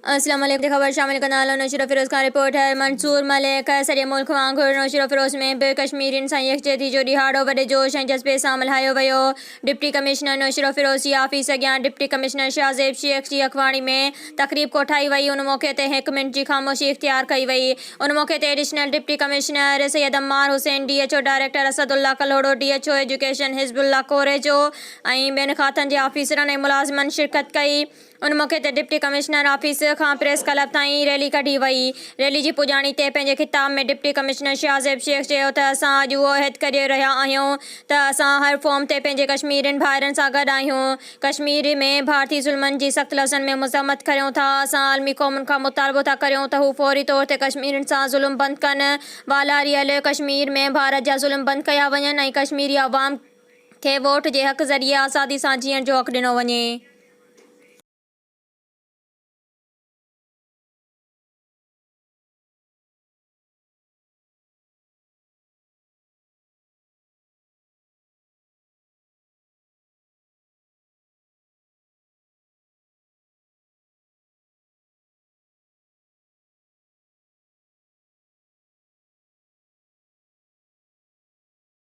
अस्सलाम वालेकुम ख़बर शामिल कनाल नौशर फ़िरोज़ खां रिपोर्ट है। मंसूर मलिक सॼे मुल्क वांगुरु नौशर फ़िरोज़ में बि कश्मीरियुनि सां यकजहती जो ॾिहाड़ो वॾे जोश ऐं जज़्बे सां मल्हायो वियो। डिप्टी कमिश्नर नौशर फ़िरोज़ जी आफ़ीस अॻियां डिप्टी कमिश्नर शाहज़ेब शेख जी अॻुवाणी में तक़रीब कोठाई वई। उन मौक़े ते 1 मिंट जी ख़ामोशी इख़्तियार कई वई। उन मौक़े ते additional deputy commissioner Syed Ammar Hussain, DHO director Asadullah Kalhoro, DHO education Hizbullah Korejo ऐं ॿियनि खातनि जे आफ़ीसरनि ऐं मुलाज़िमनि शिरकत कई। उन मौक़े ते डिप्टी कमिश्नर ऑफिस खां प्रेस क्लब ताईं रैली कढी वई। रैली जी पुॼाणी ते पंहिंजे ख़िताब में डिप्टी कमिश्नर शाहज़ेब शेख चयो त असां अॼु उहो अहद करे रहिया आहियूं त असां हर फ़ॉर्म ते पंहिंजे कश्मीरियुनि भाइरनि सां गॾु आहियूं। कश्मीर में भारतीय ज़ुल्मनि जी सख़्त लफ़्ज़नि में मज़म्मत करियूं था। असां आलमी क़ौमुनि खां मुतालबो था करियूं त हू फ़ौरी तौर ते कश्मीरियुनि सां ज़ुल्म बंदि कनि। वालारियल कश्मीर में भारत जा ज़ुल्म बंदि कया वञनि ऐं कश्मीरी अवाम खे वोट जे हक़ ज़रिए आज़ादी सां जीअण जो हक़ ॾिनो वञे।